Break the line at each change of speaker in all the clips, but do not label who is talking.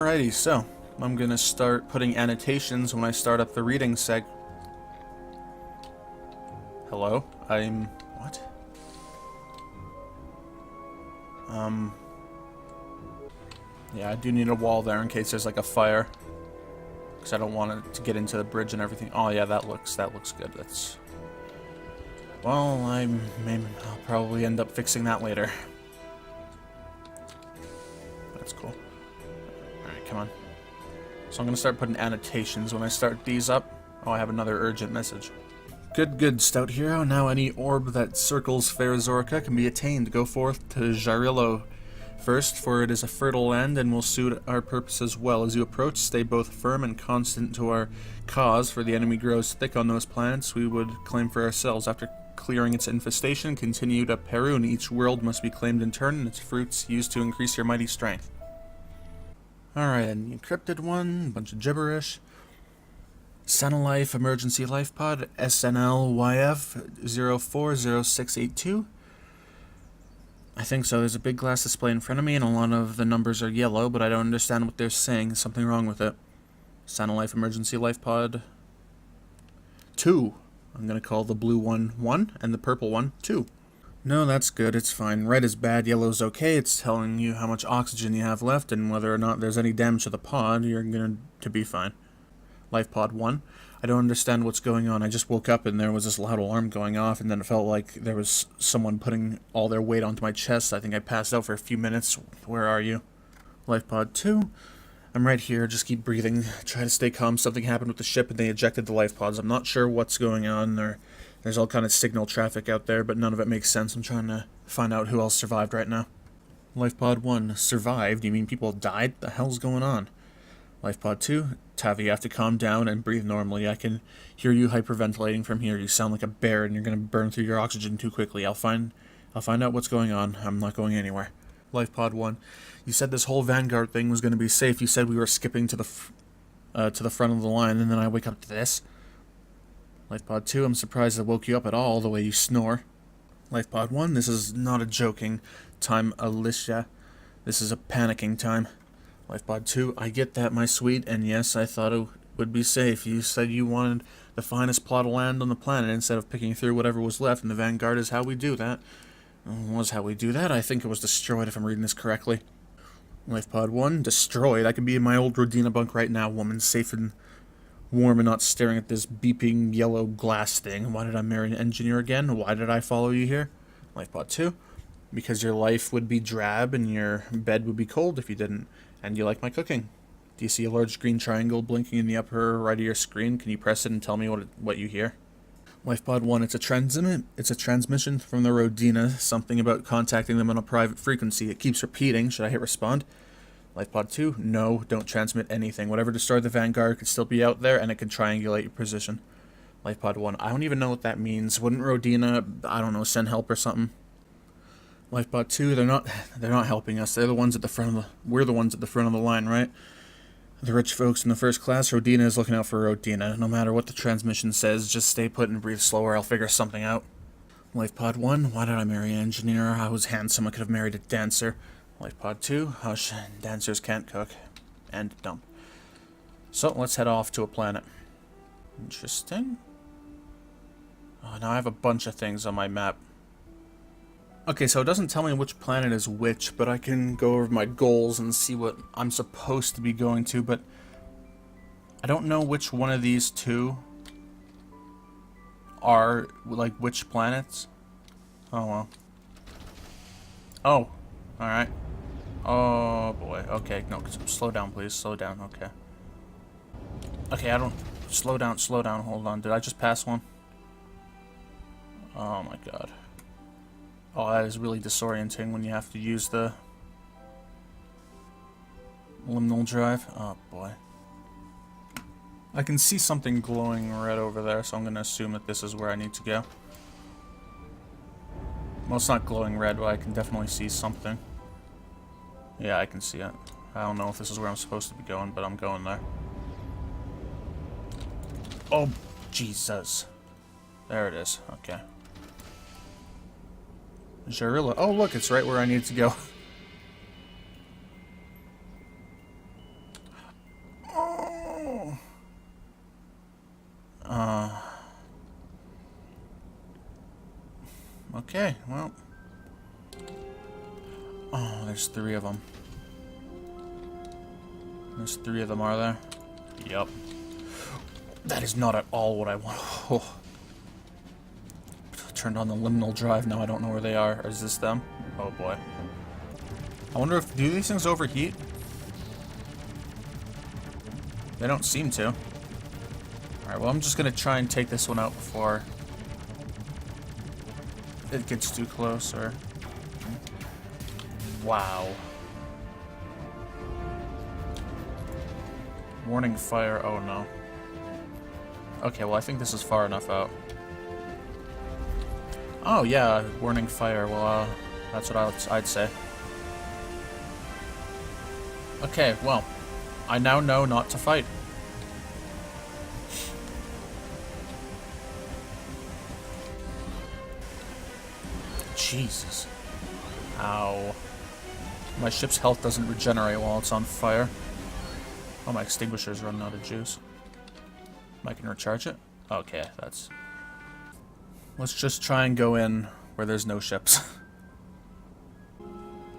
Alrighty, so I'm gonna start putting annotations when I start up the reading seg. Hello? What? Yeah, I do need a wall there in case there's like a fire. Because I don't want it to get into the bridge and everything. Oh yeah, that looks good. That's... Well, I'll probably end up fixing that later. That's cool. Alright, come on. So I'm gonna start putting annotations when I start these up. Oh, I have another urgent message. Good, stout hero. Now any orb that circles fair Zorka can be attained. Go forth to Jarilo first, for it is a fertile land and will suit our purposes well. As you approach, stay both firm and constant to our cause, for the enemy grows thick on those planets we would claim for ourselves. After clearing its infestation, continue to Perun. Each world must be claimed in turn, and its fruits used to increase your mighty strength. Alright, and the encrypted one, bunch of gibberish. Sanalife Emergency Life Pod, SNLYF040682. I think so. There's a big glass display in front of me, and a lot of the numbers are yellow, but I don't understand what they're saying. There's something wrong with it. Sanalife Emergency Life Pod 2. I'm going to call the blue one 1, and the purple one 2. No, that's good. It's fine. Red is bad, yellow's okay. It's telling you how much oxygen you have left, and whether or not there's any damage to the pod, you're going to be fine. Life Pod 1. I don't understand what's going on. I just woke up and there was this loud alarm going off, and then it felt like there was someone putting all their weight onto my chest. I think I passed out for a few minutes. Where are you? Life Pod 2. I'm right here. Just keep breathing. Try to stay calm. Something happened with the ship and they ejected the life pods. I'm not sure what's going on. There's all kind of signal traffic out there, but none of it makes sense. I'm trying to find out who else survived right now. Life Pod 1. Survived? You mean people died? The hell's going on? Life Pod 2. Tavi, you have to calm down and breathe normally. I can hear you hyperventilating from here. You sound like a bear and you're going to burn through your oxygen too quickly. I'll find out what's going on. I'm not going anywhere. Life Pod 1. You said this whole Vanguard thing was going to be safe. You said we were skipping to the front of the line, and then I wake up to this. Life Pod 2. I'm surprised I woke you up at all, the way you snore. Life Pod 1. This is not a joking time, Alicia. This is a panicking time. Life Pod 2, I get that, my sweet, and yes, I thought it would be safe. You said you wanted the finest plot of land on the planet instead of picking through whatever was left, and the Vanguard is how we do that. Was how we do that? I think it was destroyed, if I'm reading this correctly. Life Pod 1, destroyed? I could be in my old Rodina bunk right now, woman, safe and warm and not staring at this beeping yellow glass thing. Why did I marry an engineer again? Why did I follow you here? Life Pod 2, because your life would be drab and your bed would be cold if you didn't. And you like my cooking. Do you see a large green triangle blinking in the upper right of your screen? Can you press it and tell me what you hear? Life Pod 1, it's a transmission from the Rodina, something about contacting them on a private frequency. It keeps repeating. Should I hit respond? Life Pod 2, no, don't transmit anything. Whatever destroyed the Vanguard could still be out there, and it can triangulate your position. Life Pod 1, I don't even know what that means. Wouldn't Rodina, I don't know, send help or something? Life Pod 2, they're not helping us. They're the ones at the front of the... We're the ones at the front of the line, right? The rich folks in the first class, Rodina is looking out for Rodina. No matter what the transmission says, just stay put and breathe slower. I'll figure something out. Life Pod 1, why did I marry an engineer? I was handsome. I could have married a dancer. Life Pod 2, hush. Dancers can't cook. And dump. So, let's head off to a planet. Interesting. Oh, now I have a bunch of things on my map. Okay, so it doesn't tell me which planet is which, but I can go over my goals and see what I'm supposed to be going to, but I don't know which one of these two are, like, which planets. Oh, well. Oh, alright. Oh, boy. Okay, no, slow down, please. Slow down, okay. Okay, I don't... Slow down, hold on. Did I just pass one? Oh, my God. Oh, that is really disorienting when you have to use the liminal drive. Oh, boy. I can see something glowing red over there, so I'm going to assume that this is where I need to go. Well, it's not glowing red, but I can definitely see something. Yeah, I can see it. I don't know if this is where I'm supposed to be going, but I'm going there. Oh, Jesus. There it is. Okay. Jarilo. Oh, look, it's right where I need to go. Okay, well. Oh, there's 3 of them. There's 3 of them, are there? Yup. That is not at all what I want. Oh. Turned on the liminal drive, now I don't know where they are. Is this them? Oh boy. I wonder if... do these things overheat? They don't seem to. Alright, well I'm just gonna try and take this one out before it gets too close, or... Wow. Warning fire, oh no. Okay, well I think this is far enough out. Oh yeah, warning fire, well that's what I'd say. Okay, well, I now know not to fight. Jesus. Ow. My ship's health doesn't regenerate while it's on fire. Oh, my extinguisher's running out of juice. I can recharge it? Okay, that's... Let's just try and go in where there's no ships.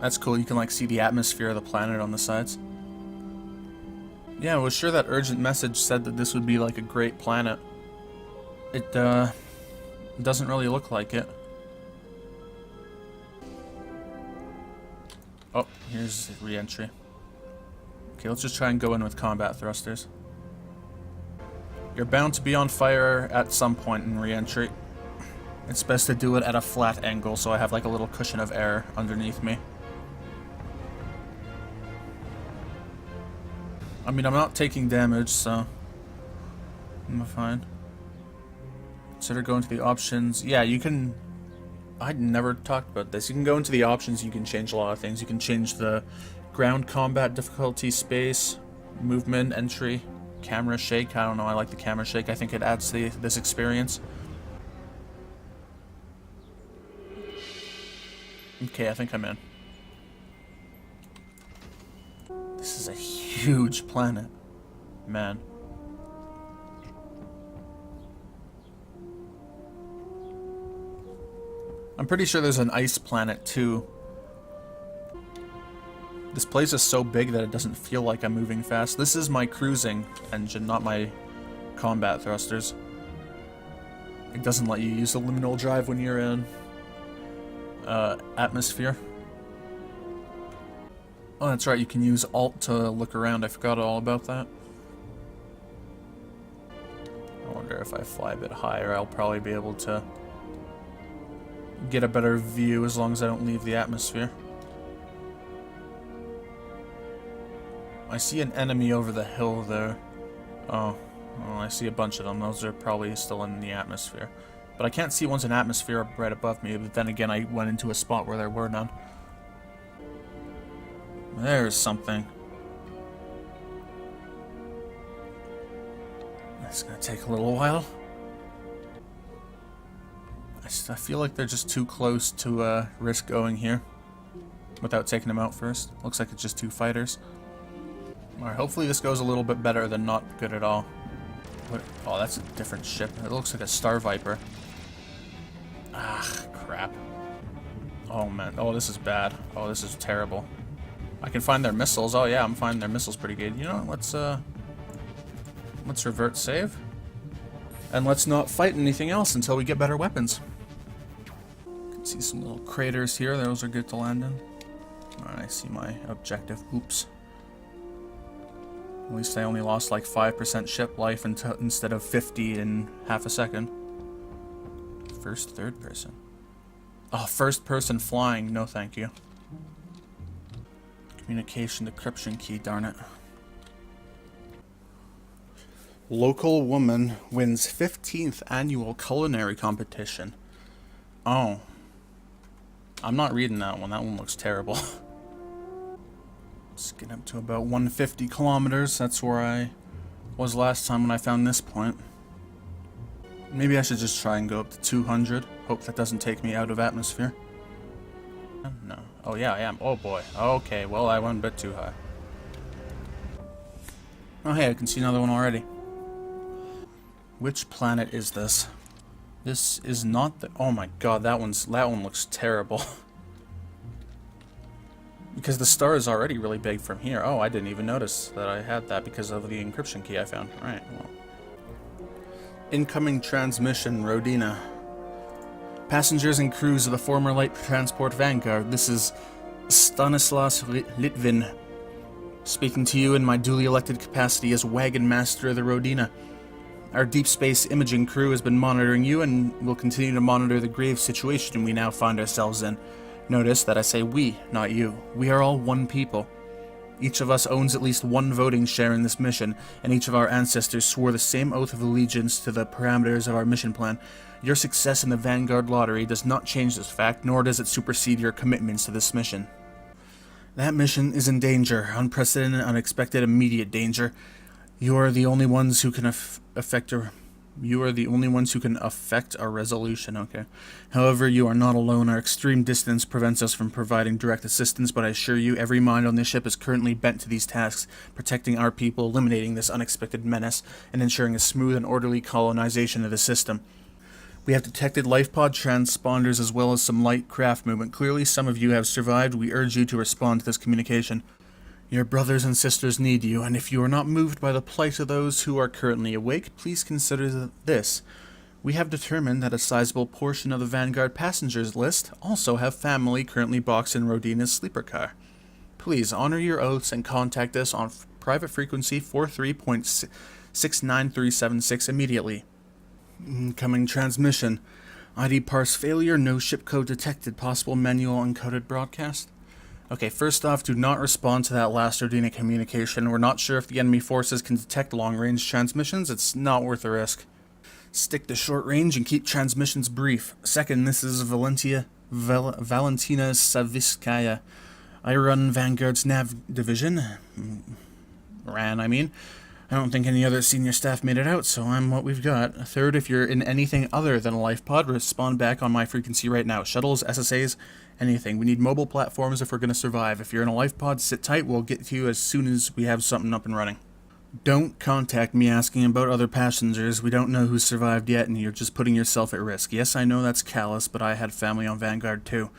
That's cool, you can like see the atmosphere of the planet on the sides. Yeah, I was sure that urgent message said that this would be like a great planet. It doesn't really look like it. Oh, here's re-entry. Okay, let's just try and go in with combat thrusters. You're bound to be on fire at some point in re-entry. It's best to do it at a flat angle so I have like a little cushion of air underneath me. I mean, I'm not taking damage, so I'm fine. Consider going to the options. Yeah, you can... I'd never talked about this. You can go into the options, you can change a lot of things. You can change the ground combat difficulty, space, movement, entry, camera shake. I don't know, I like the camera shake. I think it adds to this experience. Okay, I think I'm in. This is a huge planet. Man. I'm pretty sure there's an ice planet too. This place is so big that it doesn't feel like I'm moving fast. This is my cruising engine, not my combat thrusters. It doesn't let you use the liminal drive when you're in atmosphere. Oh, that's right, you can use Alt to look around. I forgot all about that. I wonder if I fly a bit higher, I'll probably be able to get a better view as long as I don't leave the atmosphere. I see an enemy over the hill there. Oh, I see a bunch of them. Those are probably still in the atmosphere. But I can't see one's in atmosphere right above me, but then again I went into a spot where there were none. There's something. That's gonna take a little while. I feel like they're just too close to risk going here without taking them out first. Looks like it's just 2 fighters. Alright, hopefully this goes a little bit better than not good at all. What? Oh, that's a different ship. It looks like a Star Viper. Ah, crap. Oh man, oh this is bad. Oh, this is terrible. I can find their missiles. Oh yeah, I'm finding their missiles pretty good. You know, let's revert save. And let's not fight anything else until we get better weapons. You can see some little craters here. Those are good to land in. Alright, I see my objective. Oops. At least I only lost like 5% ship life instead of 50 in half a second. First, third person. Oh, first person flying. No thank you. Communication decryption key, darn it. Local woman wins 15th annual culinary competition. Oh. I'm not reading that one. That one looks terrible. Let's get up to about 150 kilometers. That's where I was last time when I found this point. Maybe I should just try and go up to 200. Hope that doesn't take me out of atmosphere. No. Oh yeah, I am. Oh boy. Okay, well I went a bit too high. Oh hey, I can see another one already. Which planet is this? This is not the... Oh my god, that one looks terrible. Because the star is already really big from here. Oh, I didn't even notice that I had that because of the encryption key I found. Alright, well. Incoming transmission, Rodina. Passengers and crews of the former light transport Vanguard, this is Stanislas Litvin, speaking to you in my duly elected capacity as Wagon Master of the Rodina. Our deep space imaging crew has been monitoring you and will continue to monitor the grave situation we now find ourselves in. Notice that I say we, not you. We are all one people. Each of us owns at least one voting share in this mission, and each of our ancestors swore the same oath of allegiance to the parameters of our mission plan. Your success in the Vanguard lottery does not change this fact, nor does it supersede your commitments to this mission. That mission is in danger, unprecedented, unexpected, immediate danger. You are the only ones who can affect our resolution, okay. However, you are not alone. Our extreme distance prevents us from providing direct assistance, but I assure you, every mind on this ship is currently bent to these tasks, protecting our people, eliminating this unexpected menace, and ensuring a smooth and orderly colonization of the system. We have detected life pod transponders as well as some light craft movement. Clearly, some of you have survived. We urge you to respond to this communication. Your brothers and sisters need you, and if you are not moved by the plight of those who are currently awake, please consider this. We have determined that a sizable portion of the Vanguard passengers list also have family currently boxed in Rodina's sleeper car. Please honor your oaths and contact us on private frequency 43.69376 immediately. Incoming transmission. ID parse failure, no ship code detected, possible manual uncoded broadcast. Okay, first off, do not respond to that last Rodina communication. We're not sure if the enemy forces can detect long-range transmissions. It's not worth the risk. Stick to short range and keep transmissions brief. Second, this is Valentina Saviskaya. I run Vanguard's nav division. I don't think any other senior staff made it out, so I'm what we've got. Third, if you're in anything other than a life pod, respond back on my frequency right now. Shuttles, SSAs, anything. We need mobile platforms if we're going to survive. If you're in a life pod, sit tight. We'll get to you as soon as we have something up and running. Don't contact me asking about other passengers. We don't know who survived yet, and you're just putting yourself at risk. Yes, I know that's callous, but I had family on Vanguard too.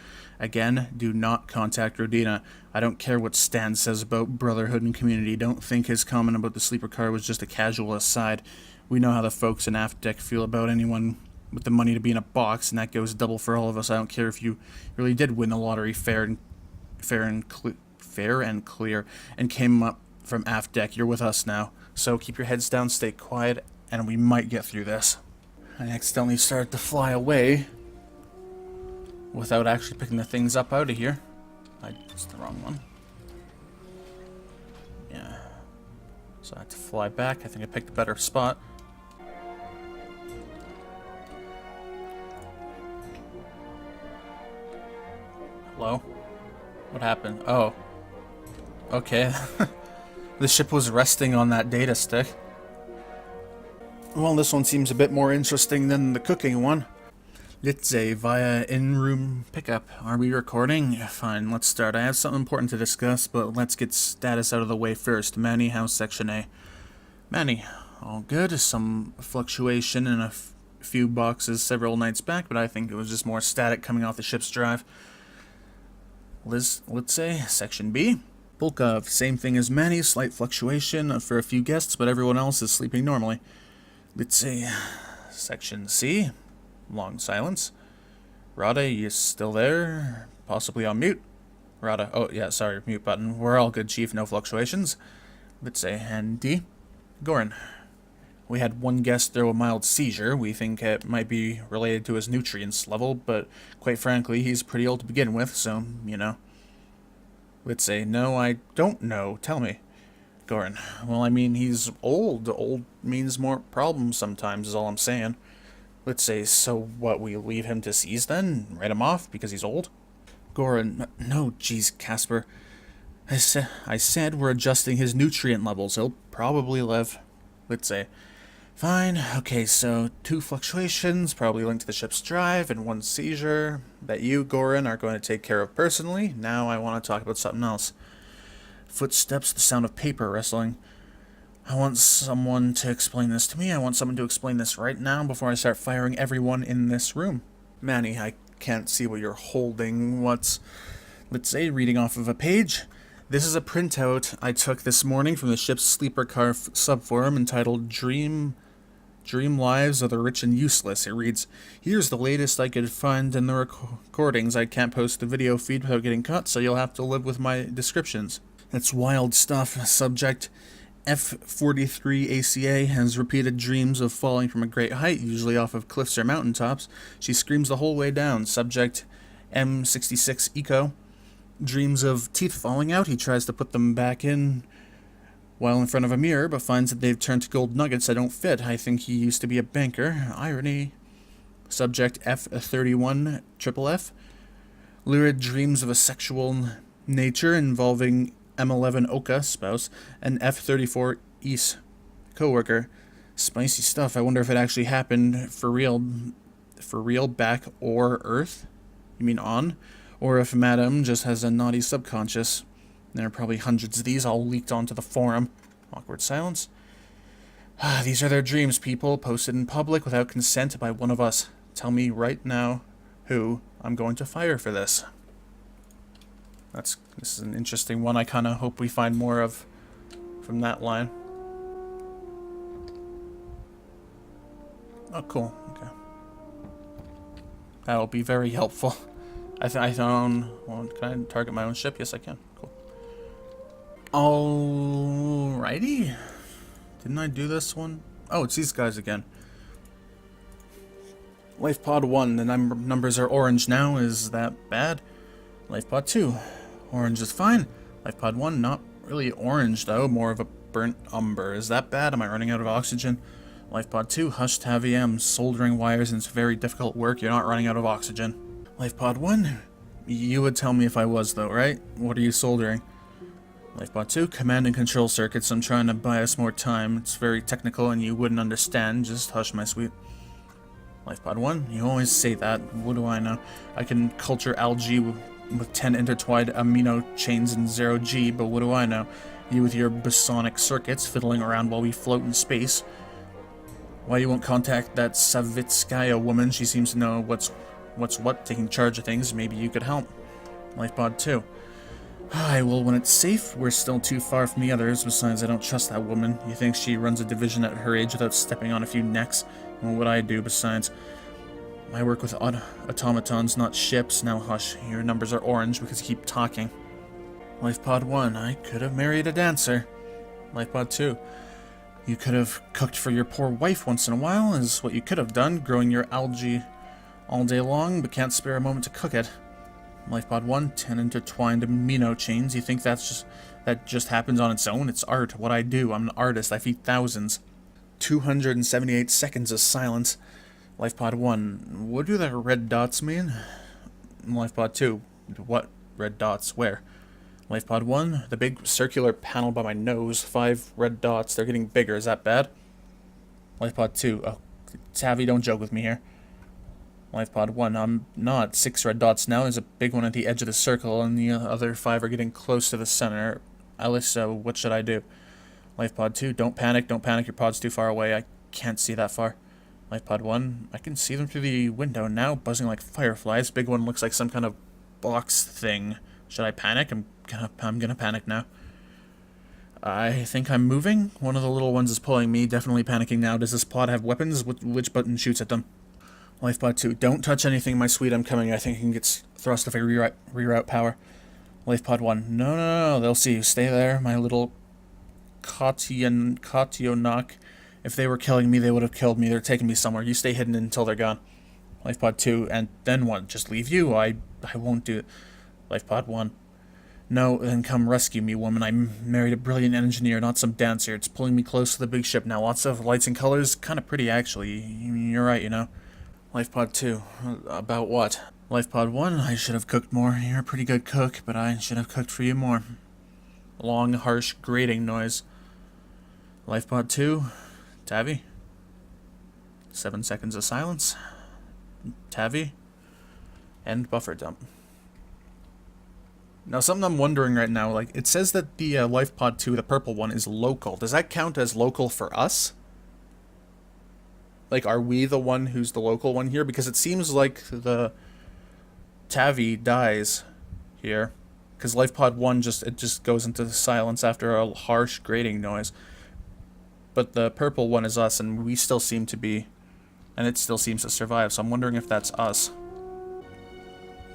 Again, do not contact Rodina. I don't care what Stan says about brotherhood and community. Don't think his comment about the sleeper car was just a casual aside. We know how the folks in aft deck feel about anyone with the money to be in a box, and that goes double for all of us. I don't care if you really did win the lottery fair and clear and came up from aft deck. You're with us now. So keep your heads down, stay quiet, and we might get through this. I accidentally started to fly away without actually picking the things up out of here. It's the wrong one. Yeah. So I had to fly back. I think I picked a better spot. Hello? What happened? Oh. Okay. The ship was resting on that data stick. Well, this one seems a bit more interesting than the cooking one. Let's say via in-room pickup. Are we recording? Fine, let's start. I have something important to discuss, but let's get status out of the way first. Manny, how's Section A? Manny, all good. Some fluctuation in a few boxes several nights back, but I think it was just more static coming off the ship's drive. Liz, let's say Section B. Bulkov, same thing as Manny, slight fluctuation for a few guests, but everyone else is sleeping normally. Let's say Section C. Long silence. Rada, you still there? Possibly on mute. Rada, oh yeah, sorry, mute button. We're all good, Chief, no fluctuations. Let's say, and D. Goran. We had one guest throw a mild seizure. We think it might be related to his nutrients level, but quite frankly, he's pretty old to begin with, so, you know. Let's say, no, I don't know. Tell me. Goran. Well, I mean, he's old. Old means more problems sometimes, is all I'm saying. Let's say, so what, we leave him to seize then? Write him off because he's old? Goran, no, geez, Casper. I said we're adjusting his nutrient levels. He'll probably live. Let's say, fine, okay, so 2 fluctuations, probably linked to the ship's drive, and 1 seizure that you, Goran, are going to take care of personally. Now I want to talk about something else. Footsteps, the sound of paper rustling. I want someone to explain this to me. I want someone to explain this right now before I start firing everyone in this room. Manny, I can't see what you're holding. Let's say, reading off of a page. This is a printout I took this morning from the ship's sleeper car subforum entitled Dream Lives of the Rich and Useless. It reads, "Here's the latest I could find in the recordings. I can't post the video feed without getting cut, so you'll have to live with my descriptions." It's wild stuff. Subject: F43 ACA has repeated dreams of falling from a great height, usually off of cliffs or mountaintops. She screams the whole way down. Subject: M66 Eco dreams of teeth falling out. He tries to put them back in while in front of a mirror, but finds that they've turned to gold nuggets that don't fit. I think he used to be a banker. Irony. Subject: F31 Triple F lurid dreams of a sexual nature involving M11 Oka, spouse, and F34 Is, co-worker. Spicy stuff. I wonder if it actually happened for real back or Earth? You mean on? Or if Madam just has a naughty subconscious. There are probably hundreds of these all leaked onto the forum. Awkward silence. These are their dreams, people, posted in public without consent by one of us. Tell me right now who I'm going to fire for this. This is an interesting one. I kind of hope we find more of from that line. Oh, cool. Okay. That'll be very helpful. I own... Well, can I target my own ship? Yes, I can. Cool. Alrighty. Didn't I do this one? Oh, it's these guys again. Life Pod 1. The numbers are orange now. Is that bad? Life Pod 2. Orange is fine. Life Pod 1, not really orange though, more of a burnt umber. Is that bad? Am I running out of oxygen? Life Pod 2, hushed heavy. I'm soldering wires and it's very difficult work. You're not running out of oxygen. Life Pod 1, you would tell me if I was though, right? What are you soldering? Life Pod 2, command and control circuits. I'm trying to buy us more time. It's very technical and you wouldn't understand. Just hush, my sweet. Life Pod 1, you always say that. What do I know? I can culture algae with 10 intertwined amino chains in 0G, but what do I know? You with your bosonic circuits fiddling around while we float in space. Why you won't contact that Savitskaya woman? She seems to know what's what, taking charge of things. Maybe you could help. Life Pod 2. Well, when it's safe, we're still too far from the others. Besides, I don't trust that woman. You think she runs a division at her age without stepping on a few necks? What would I do besides? I work with automatons, not ships. Now hush, your numbers are orange because you keep talking. Life Pod 1, I could have married a dancer. Life Pod 2, you could have cooked for your poor wife once in a while, is what you could have done, growing your algae all day long, but can't spare a moment to cook it. Life Pod 1, 10 intertwined amino chains. You think that just happens on its own? It's art, what I do. I'm an artist, I feed thousands. 278 seconds of silence. Life Pod 1, what do the red dots mean? Life Pod 2, what red dots? Where? Life Pod 1, the big circular panel by my nose, 5 red dots, they're getting bigger, is that bad? Life Pod 2, oh, Tavi, don't joke with me here. Life Pod 1, I'm not. 6 red dots now, there's a big one at the edge of the circle, and the other 5 are getting close to the center. Alice, what should I do? Life Pod 2, don't panic, your pod's too far away, I can't see that far. Life Pod 1, I can see them through the window now, buzzing like fireflies. Big one looks like some kind of box thing. Should I panic? I'm gonna panic now. I think I'm moving. One of the little ones is pulling me, definitely panicking now. Does this pod have weapons? Which button shoots at them? Life Pod 2, don't touch anything, my sweet, I'm coming. I think I can get thrust if I reroute power. Life Pod 1, no, they'll see you. Stay there, my little Kationok. If they were killing me, they would have killed me. They're taking me somewhere. You stay hidden until they're gone. Life Pod 2, and then what? Just leave you? I won't do it. Life Pod 1. No, then come rescue me, woman. I married a brilliant engineer, not some dancer. It's pulling me close to the big ship now. Lots of lights and colors. Kind of pretty, actually. You're right, you know. Life Pod 2. About what? Life Pod 1, I should have cooked more. You're a pretty good cook, but I should have cooked for you more. Long, harsh, grating noise. Life Pod 2. Tavi? 7 seconds of silence. Tavi? End buffer dump. Now, something I'm wondering right now, like, it says that the life pod 2, the purple one, is local. Does that count as local for us? Like, are we the one who's the local one here? Because it seems like the Tavi dies here. Because life pod 1 just goes into the silence after a harsh grating noise. But the purple one is us, and we still seem to be... And it still seems to survive, so I'm wondering if that's us.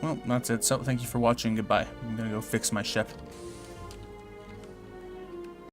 Well, that's it. So, thank you for watching. Goodbye. I'm gonna go fix my ship.